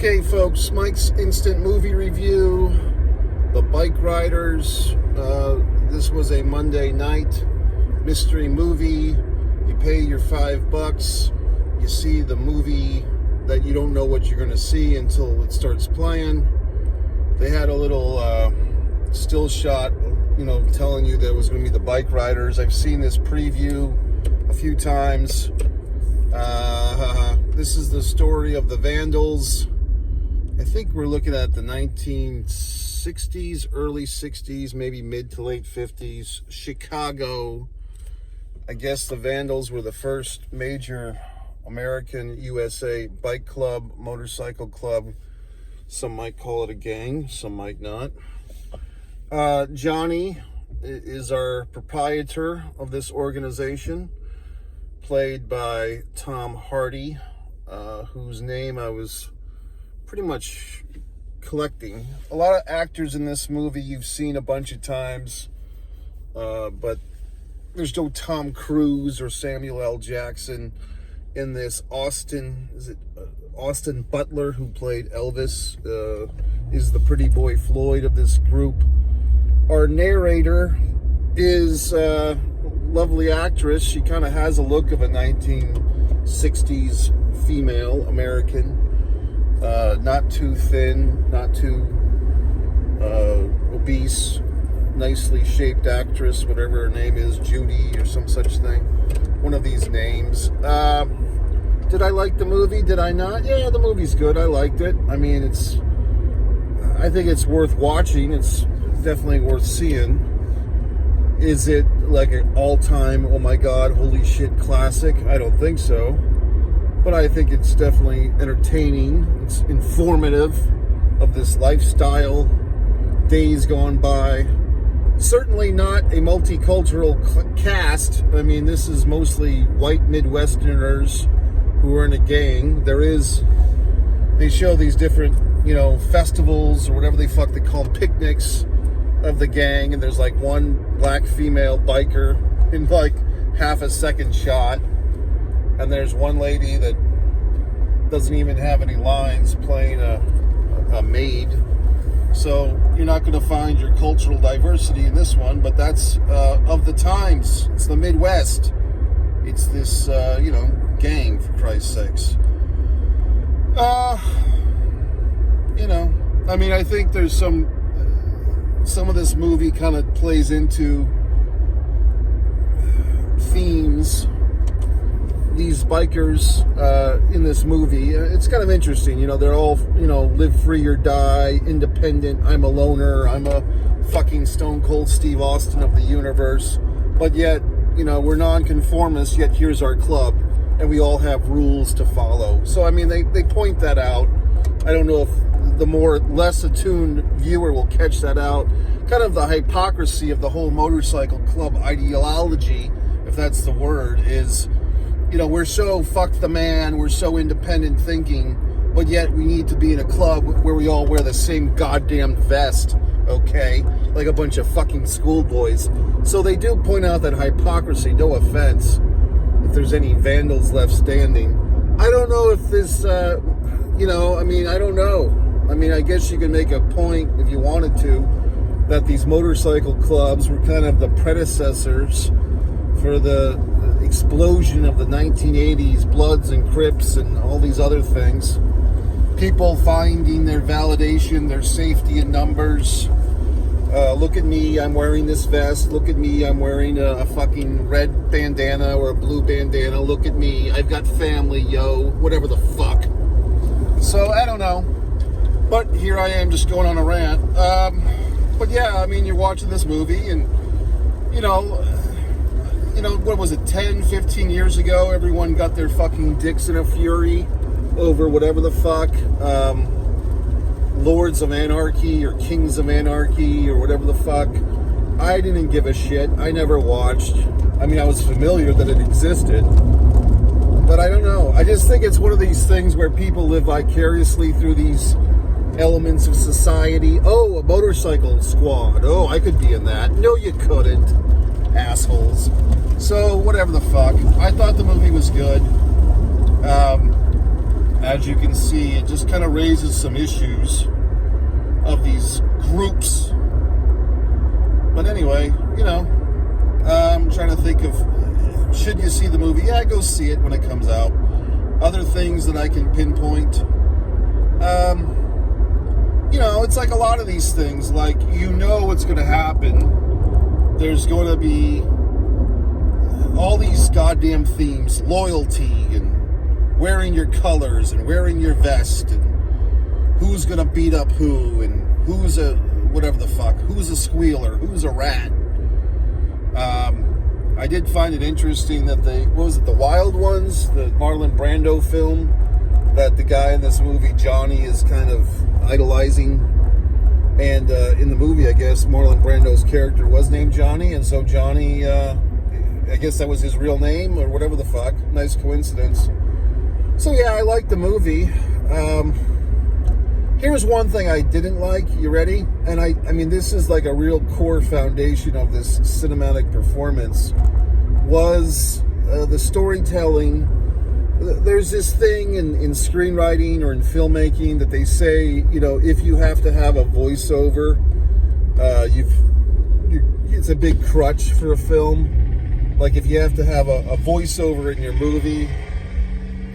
Okay, folks, Mike's Instant Movie Review, The Bikeriders. This was a Monday night mystery movie. You pay your $5. You see the movie that you don't know what you're going to see until it starts playing. They had a little still shot, telling you that it was going to be The Bikeriders. I've seen this preview a few times. This is the story of the Vandals. I think we're looking at the 1960s, early 60s, maybe mid to late 50s, Chicago. I guess the Vandals were the first major American USA bike club, motorcycle club. Some might call it a gang, some might not. Johnny is our proprietor of this organization, played by Tom Hardy, whose name I was pretty much collecting. A lot of actors in this movie you've seen a bunch of times, but there's no Tom Cruise or Samuel L. Jackson in this. Austin Butler, who played Elvis, is the pretty boy Floyd of this group. Our narrator is a lovely actress. She kind of has a look of a 1960s female American. Not too thin, not too obese, nicely shaped actress, whatever her name is, Judy or some such thing. One of these names. Did I like the movie? Did I not? Yeah, the movie's good. I liked it. I mean, I think it's worth watching. It's definitely worth seeing. Is it like an all-time, oh my god, holy shit classic? I don't think so. But I think it's definitely entertaining. It's informative of this lifestyle, days gone by. Certainly not a multicultural cast. I mean, this is mostly white Midwesterners who are in a gang. They show these different, festivals or whatever they call them, picnics of the gang, and there's like one black female biker in like half a second shot. And there's one lady that doesn't even have any lines playing a maid. So you're not going to find your cultural diversity in this one, but that's of the times. It's the Midwest. It's this, gang, for Christ's sakes. I think there's some of this movie kind of plays into themes. These bikers in this movie, it's kind of interesting. They're all, live free or die, independent. I'm a loner. I'm a fucking stone cold Steve Austin of the universe. But yet, we're nonconformists, yet here's our club. And we all have rules to follow. So, they point that out. I don't know if the less attuned viewer will catch that out. Kind of the hypocrisy of the whole motorcycle club ideology, if that's the word, is... we're so fuck the man, we're so independent thinking, but yet we need to be in a club where we all wear the same goddamn vest, okay? Like a bunch of fucking schoolboys. So they do point out that hypocrisy, no offense, if there's any Vandals left standing. I don't know if this, I don't know. I guess you can make a point, if you wanted to, that these motorcycle clubs were kind of the predecessors for the explosion of the 1980s Bloods and Crips and all these other things. People finding their validation, their safety in numbers. Look at me, I'm wearing this vest. Look at me, I'm wearing a fucking red bandana or a blue bandana. Look at me, I've got family, yo. Whatever the fuck. So, I don't know. But here I am just going on a rant. But yeah, you're watching this movie and, what was it, 10, 15 years ago, everyone got their fucking dicks in a fury over whatever the fuck, Lords of Anarchy or Kings of Anarchy or whatever the fuck. I didn't give a shit. I never watched. I was familiar that it existed, but I don't know. I just think it's one of these things where people live vicariously through these elements of society. Oh, a motorcycle squad. Oh, I could be in that. No, you couldn't, assholes. So, whatever the fuck. I thought the movie was good. as you can see, it just kind of raises some issues of these groups. But anyway, I'm trying to think of, should you see the movie? Yeah, go see it when it comes out. Other things that I can pinpoint. It's like a lot of these things, like, what's going to happen. There's going to be all these goddamn themes, loyalty and wearing your colors and wearing your vest and who's going to beat up who and who's a whatever the fuck, who's a squealer, who's a rat. I did find it interesting that the Wild Ones, the Marlon Brando film, that the guy in this movie, Johnny, is kind of idolizing. And in the movie, I guess, Marlon Brando's character was named Johnny, and so Johnny, I guess that was his real name, or whatever the fuck. Nice coincidence. So yeah, I liked the movie. Here's one thing I didn't like. You ready? And I mean, this is like a real core foundation of this cinematic performance, was the storytelling. There's this thing in screenwriting or in filmmaking that they say, if you have to have a voiceover, it's a big crutch for a film. Like if you have to have a voiceover in your movie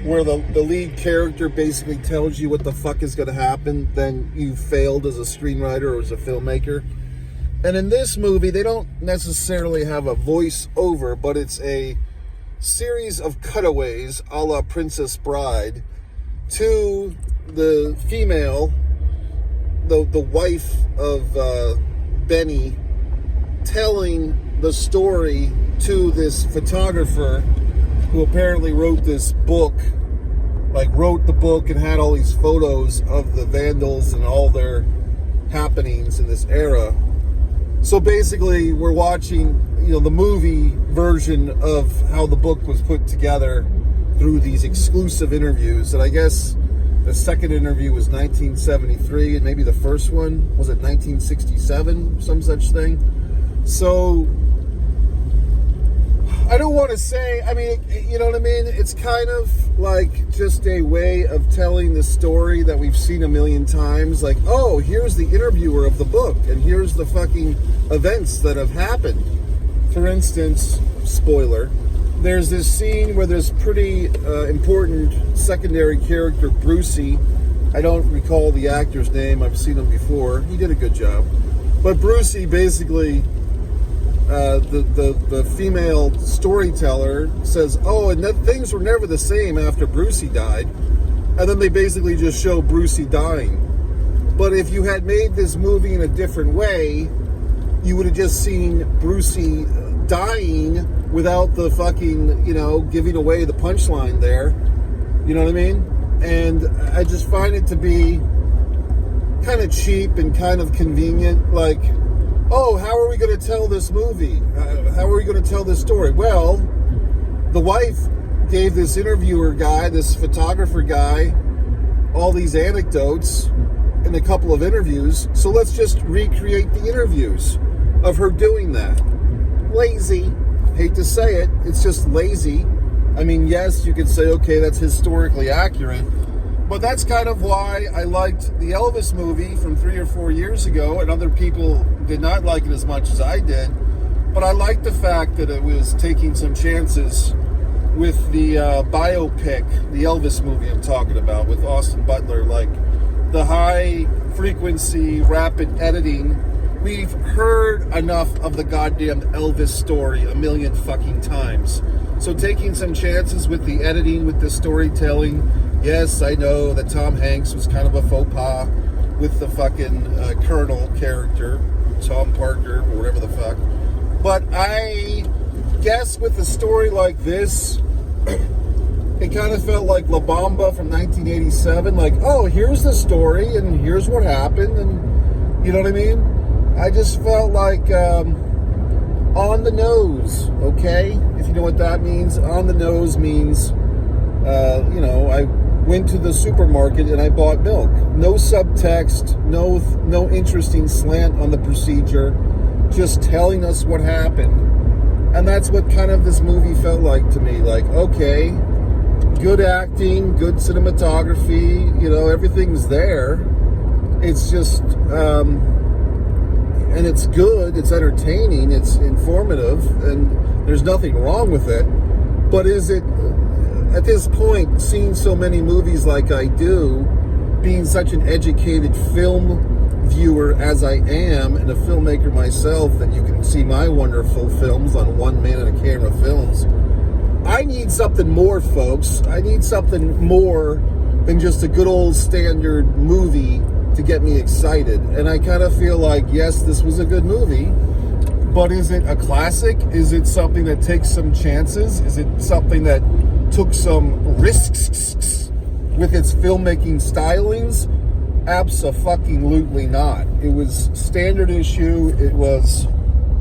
where the lead character basically tells you what the fuck is going to happen, then you failed as a screenwriter or as a filmmaker. And in this movie, they don't necessarily have a voiceover, but it's a series of cutaways a la Princess Bride to the female, the wife of Benny, telling the story to this photographer who apparently wrote this book, wrote the book and had all these photos of the Vandals and all their happenings in this era. So basically, we're watching, the movie version of how the book was put together through these exclusive interviews. And I guess the second interview was 1973, and maybe the first one was it 1967, some such thing. So I don't want to say, you know what I mean? It's kind of like just a way of telling the story that we've seen a million times. Like, oh, here's the interviewer of the book, and here's the fucking events that have happened. For instance, spoiler, there's this scene where there's pretty important secondary character, Brucey. I don't recall the actor's name. I've seen him before. He did a good job. But Brucey basically... the female storyteller says, oh, and that things were never the same after Brucey died. And then they basically just show Brucey dying. But if you had made this movie in a different way, you would have just seen Brucey dying without the fucking, giving away the punchline there. You know what I mean? And I just find it to be kind of cheap and kind of convenient. Like, oh, how are we going to tell this movie? How are we going to tell this story? Well, the wife gave this interviewer guy, this photographer guy, all these anecdotes in a couple of interviews. So let's just recreate the interviews of her doing that. Lazy. Hate to say it. It's just lazy. I mean, yes, you could say, okay, that's historically accurate. But that's kind of why I liked the Elvis movie from 3 or 4 years ago, and other people did not like it as much as I did. But I liked the fact that it was taking some chances with the biopic, the Elvis movie I'm talking about, with Austin Butler, like the high frequency, rapid editing. We've heard enough of the goddamn Elvis story a million fucking times. So taking some chances with the editing, with the storytelling. Yes, I know that Tom Hanks was kind of a faux pas with the fucking Colonel character, Tom Parker, or whatever the fuck. But I guess with a story like this, it kind of felt like La Bamba from 1987. Like, oh, here's the story, and here's what happened, and you know what I mean? I just felt like on the nose, okay? If you know what that means. On the nose means, I went to the supermarket and I bought milk. No subtext, no interesting slant on the procedure, just telling us what happened. And that's what kind of this movie felt like to me. Like, okay, good acting, good cinematography, everything's there. It's just, and it's good, it's entertaining, it's informative, and there's nothing wrong with it. But is it, at this point, seeing so many movies like I do, being such an educated film viewer as I am, and a filmmaker myself, that you can see my wonderful films on One Man and a Camera Films, I need something more, folks. I need something more than just a good old standard movie to get me excited. And I kind of feel like, yes, this was a good movie, but is it a classic? Is it something that takes some chances? Is it something that took some risks with its filmmaking stylings? Abso-fucking-lutely not. It was standard issue. It was,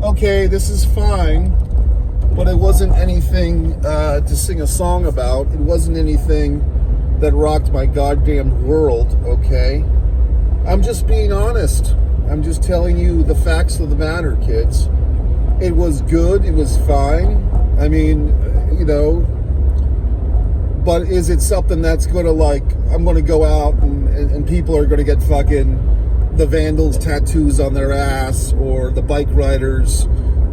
okay, this is fine, but it wasn't anything to sing a song about. It wasn't anything that rocked my goddamn world, okay? I'm just being honest. I'm just telling you the facts of the matter, kids. It was good. It was fine. I mean, but is it something that's going to, I'm going to go out and people are going to get fucking the Vandals tattoos on their ass or the Bikeriders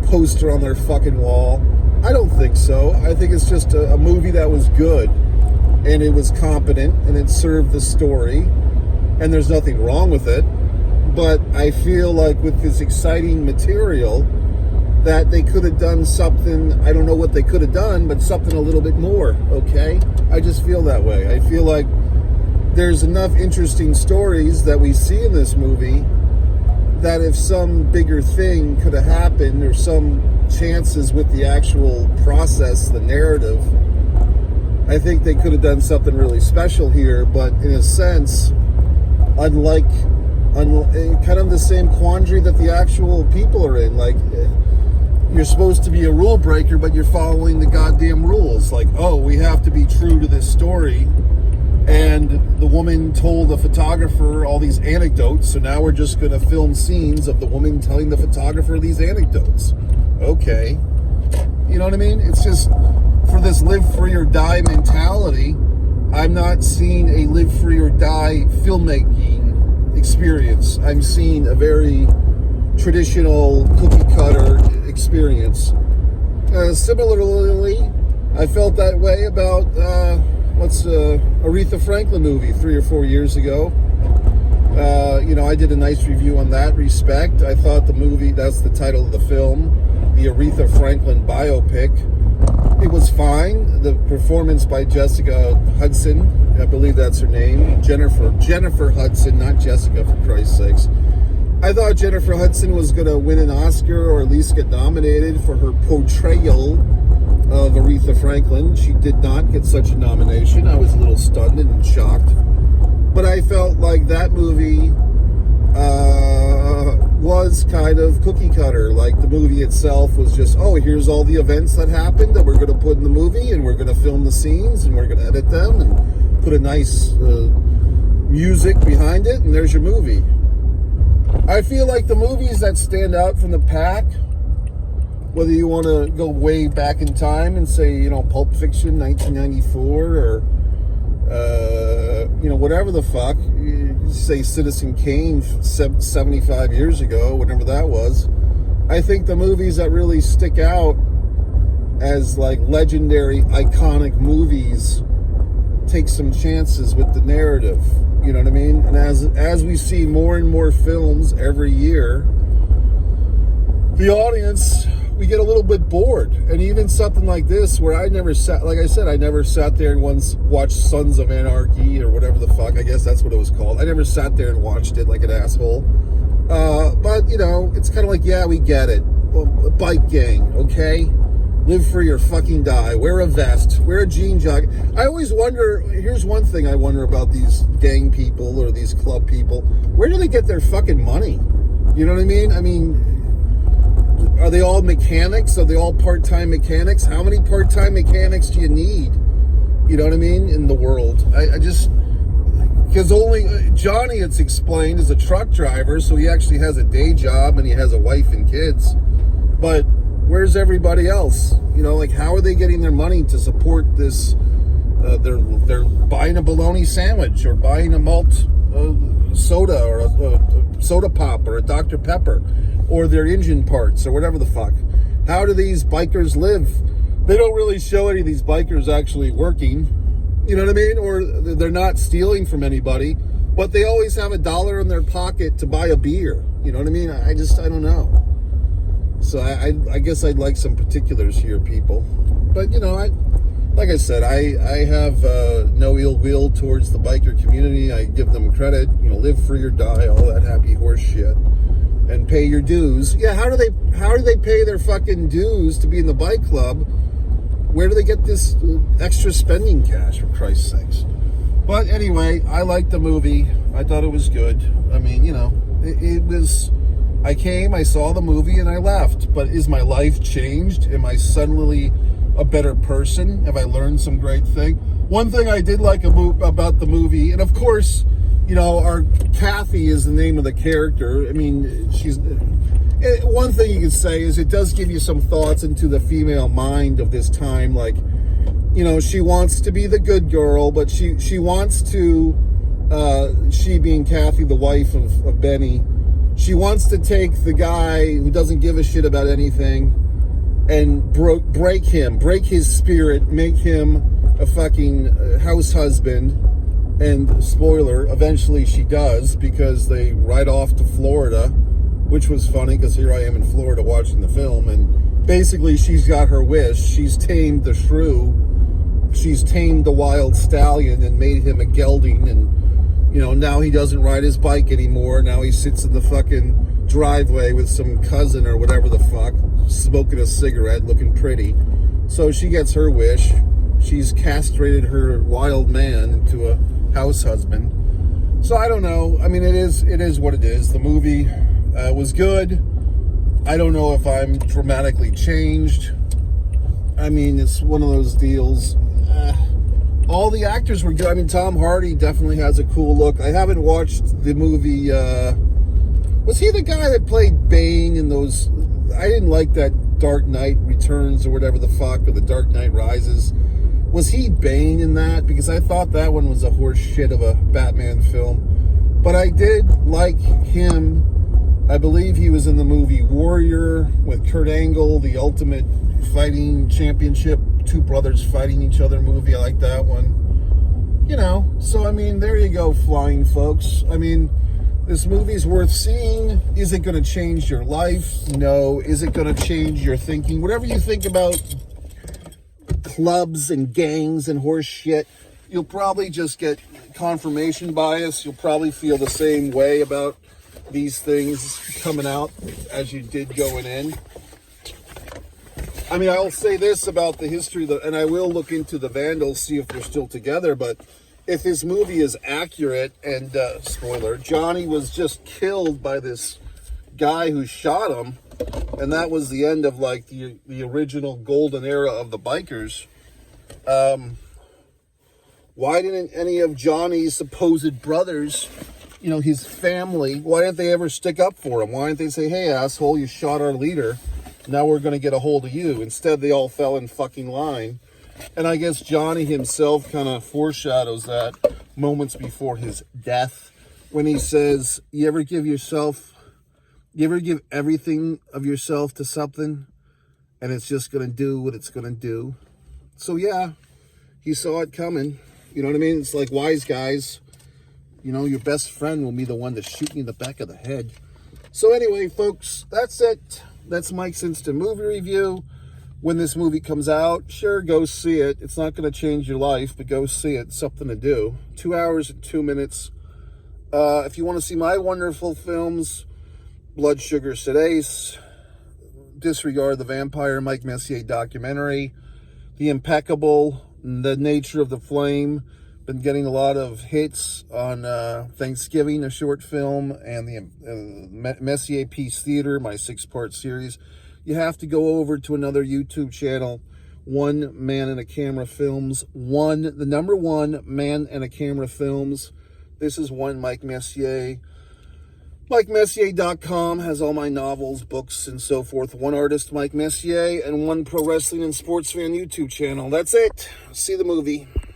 poster on their fucking wall? I don't think so. I think it's just a movie that was good, and it was competent, and it served the story, and there's nothing wrong with it. But I feel like with this exciting material that they could have done something, I don't know what they could have done, but something a little bit more, okay? I just feel that way. I feel like there's enough interesting stories that we see in this movie that if some bigger thing could have happened, or some chances with the actual process, the narrative, I think they could have done something really special here. But in a sense, unlike kind of the same quandary that the actual people are in, you're supposed to be a rule breaker, but you're following the goddamn rules. We have to be true to this story. And the woman told the photographer all these anecdotes, so now we're just going to film scenes of the woman telling the photographer these anecdotes. Okay. You know what I mean? It's just, for this live free or die mentality, I'm not seeing a live free or die filmmaking experience. I'm seeing a very traditional cookie cutter experience. Similarly, I felt that way about Aretha Franklin movie 3 or 4 years ago. I did a nice review on that. Respect. I thought the movie, that's the title of the film, the Aretha Franklin biopic, it was fine. The performance by Jessica Hudson, I believe that's her name, Jennifer Hudson, not Jessica, for Christ's sakes. I thought Jennifer Hudson was going to win an Oscar, or at least get nominated for her portrayal of Aretha Franklin. She did not get such a nomination. I was a little stunned and shocked. But I felt like that movie was kind of cookie cutter. The movie itself was just, here's all the events that happened that we're going to put in the movie, and we're going to film the scenes, and we're going to edit them, and put a nice music behind it, and there's your movie. I feel like the movies that stand out from the pack, whether you want to go way back in time and say, Pulp Fiction, 1994, or, whatever the fuck, you say Citizen Kane 75 years ago, whatever that was. I think the movies that really stick out as legendary, iconic movies take some chances with the narrative. You know what I mean? And as we see more and more films every year, the audience, we get a little bit bored. And even something like this, where I never sat there and once watched Sons of Anarchy, or whatever the fuck, I guess that's what it was called. I never sat there and watched it like an asshole. But, it's kind of yeah, we get it. Bike gang, okay? Live free or fucking die. Wear a vest. Wear a jean jacket. I always wonder, here's one thing I wonder about these gang people or these club people. Where do they get their fucking money? You know what I mean? Are they all mechanics? Are they all part-time mechanics? How many part-time mechanics do you need? You know what I mean? In the world. Because only Johnny, it's explained, is a truck driver, so he actually has a day job and he has a wife and kids. But where's everybody else? How are they getting their money to support this they're buying a bologna sandwich or buying a malt soda or a soda pop or a Dr. Pepper or their engine parts or whatever the fuck. How do these bikers live? They don't really show any of these bikers actually working, you know what I mean? Or they're not stealing from anybody, but they always have $1 in their pocket to buy a beer. You know what I mean? I don't know. So I guess I'd like some particulars here, people. But, you know, like I said, I have no ill will towards the biker community. I give them credit. You know, live free or die, all that happy horse shit. And pay your dues. Yeah, how do they pay their fucking dues to be in the bike club? Where do they get this extra spending cash, for Christ's sakes? But anyway, I liked the movie. I thought it was good. I mean, you know, it was... I came, I saw the movie, and I left. But is my life changed? Am I suddenly a better person? Have I learned some great thing? One thing I did like about the movie, and of course, you know, our Kathy is the name of the character. I mean, she's... One thing you could say is it does give you some thoughts into the female mind of this time. Like, you know, she wants to be the good girl, but she wants to, she being Kathy, the wife of Benny, she wants to take the guy who doesn't give a shit about anything and break his spirit, make him a fucking house husband. And spoiler, eventually she does, because they ride off to Florida, which was funny because here I am in Florida watching the film, and basically she's got her wish. She's tamed the shrew, she's tamed the wild stallion and made him a gelding, and, you know, now he doesn't ride his bike anymore. Now he sits in the fucking driveway with some cousin or whatever the fuck, smoking a cigarette, looking pretty. So she gets her wish. She's castrated her wild man into a house husband. So I don't know. I mean, it is what it is. The movie was good. I don't know if I'm dramatically changed. I mean, it's one of those deals. All the actors were good. I mean, Tom Hardy definitely has a cool look. I haven't watched the movie. Was he the guy that played Bane in those? I didn't like that Dark Knight Returns or whatever the fuck, or the Dark Knight Rises. Was he Bane in that? Because I thought that one was a horse shit of a Batman film. But I did like him. I believe he was in the movie Warrior with Kurt Angle, the ultimate fighting championship, two brothers fighting each other movie. I like that one. You know, so I mean, there you go, flying folks. I mean, this movie's worth seeing. Is it going to change your life? No. Is it going to change your thinking? Whatever you think about clubs and gangs and horse shit, you'll probably just get confirmation bias. You'll probably feel the same way about these things coming out as you did going in. I mean, I'll say this about the history, and I will look into the Vandals, see if they're still together, but if this movie is accurate, and spoiler, Johnny was just killed by this guy who shot him, and that was the end of like the original golden era of the bikers. Why didn't any of Johnny's supposed brothers, you know, his family, why didn't they ever stick up for him? Why didn't they say, hey, asshole, you shot our leader, now we're going to get a hold of you? Instead, they all fell in fucking line. And I guess Johnny himself kind of foreshadows that moments before his death when he says, you ever give everything of yourself to something and it's just going to do what it's going to do? So yeah, he saw it coming. You know what I mean? It's like wise guys. You know, your best friend will be the one to shoot you in the back of the head. So anyway, folks, that's it. That's Mike's Instant Movie Review. When this movie comes out, sure, go see it. It's not going to change your life, but go see it. It's something to do. 2 hours and 2 minutes. If you want to see my wonderful films, Blood Sugar Sedace, Disregard the Vampire, Mike Messier documentary, The Impeccable, The Nature of the Flame. Been getting a lot of hits on Thanksgiving, a short film, and the Messier Peace Theater, my 6-part series. You have to go over to another YouTube channel, One Man and a Camera Films. The number one Man and a Camera Films. This is one Mike Messier. MikeMessier.com has all my novels, books, and so forth. One artist, Mike Messier, and one pro wrestling and sports fan YouTube channel. That's it. See the movie.